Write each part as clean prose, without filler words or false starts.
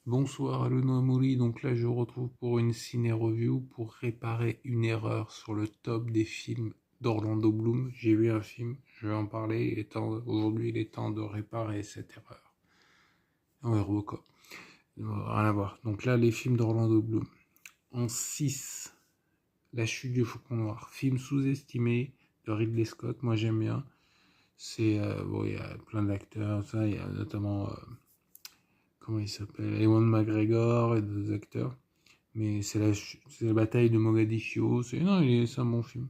Bonsoir Aluno Amouri, donc là je vous retrouve pour une ciné-review pour réparer une erreur sur le top des films d'Orlando Bloom. J'ai vu un film, je vais en parler, aujourd'hui il est temps de réparer cette erreur. Ouais, Robocop, rien à voir. Donc là les films d'Orlando Bloom. En 6, La chute du faucon noir, film sous-estimé de Ridley Scott, moi j'aime bien. C'est, bon, il y a plein d'acteurs, ça, il y a notamment, comment il s'appelle, Ewan McGregor et d'autres acteurs. Mais c'est la bataille de Mogadiscio. C'est un bon film.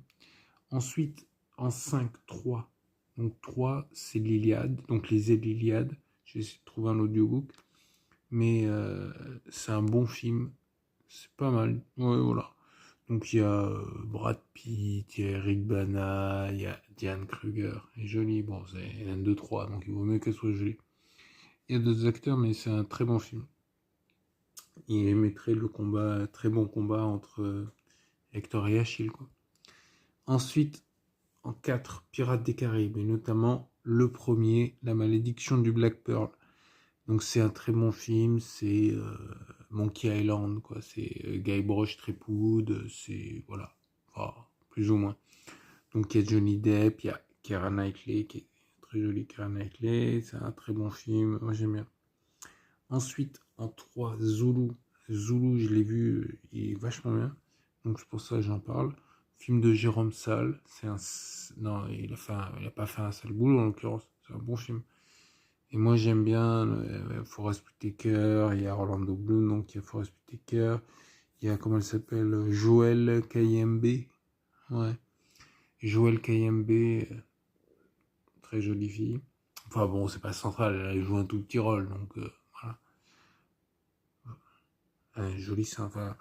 Ensuite, en 5 3. Donc 3 c'est l'Iliade, donc les ailes l'Iliade. J'ai essayé de trouver un audiobook. Mais c'est un bon film. C'est pas mal. Ouais, voilà. Donc il y a Brad Pitt, il y a Eric Bana, il y a Diane Kruger. Elle est jolie. Bon, c'est un 2 3 donc il vaut mieux qu'elle soit jolie. Il y a d'autres acteurs, mais c'est un très bon film. Il mettrait le combat, très bon combat entre Hector et Achille, quoi. Ensuite, en 4, Pirates des Caraïbes, et notamment le premier, La malédiction du Black Pearl. Donc c'est un très bon film, c'est Monkey Island, quoi. C'est Guybrush Threepwood, c'est, voilà, enfin, plus ou moins. Donc il y a Johnny Depp, il y a Keira Knightley, qui est très jolie Keira Knightley, c'est un très bon film, moi j'aime bien. Ensuite, en 3, Zulu. Zulu, je l'ai vu, il est vachement bien. Donc c'est pour ça que j'en parle. Film de Jérôme Salle. Non, il a pas fait un sale boulot en l'occurrence. C'est un bon film. Et moi j'aime bien Forest Whitaker, il y a Orlando Bloom, donc il y a Forest Whitaker. Il y a, comment elle s'appelle, Joël Kayembe. Ouais. Joël Kayembe, très jolie fille. Enfin bon, c'est pas central, elle joue un tout petit rôle, donc voilà. Jolie, sympa.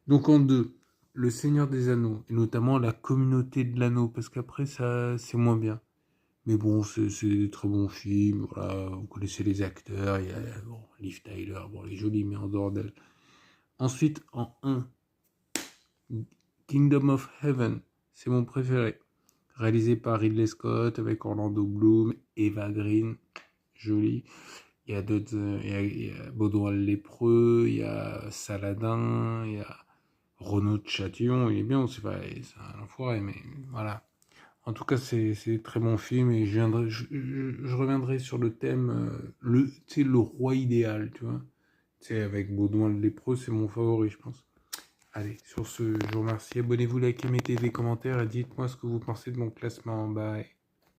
Donc en 2, Le Seigneur des Anneaux, et notamment la communauté de l'anneau, parce qu'après ça c'est moins bien. Mais bon, c'est des très bons films, voilà, vous connaissez les acteurs, il y a bon, Liv Tyler, bon, elle est jolie, mais en dehors d'elle. Ensuite, en 1, Kingdom of Heaven, c'est mon préféré. Réalisé par Ridley Scott, avec Orlando Bloom, Eva Green, jolie. Il y a d'autres, il y a Baudouin le lépreux, il y a Saladin, il y a Renaud de Châtillon, il est bien aussi, c'est un enfoiré, mais voilà. En tout cas, c'est très bon film et je reviendrai sur le thème, le roi idéal, tu vois. C'est avec Baudouin le lépreux, c'est mon favori, je pense. Allez, sur ce, je vous remercie. Abonnez-vous, likez, mettez des commentaires et dites-moi ce que vous pensez de mon classement. Bye.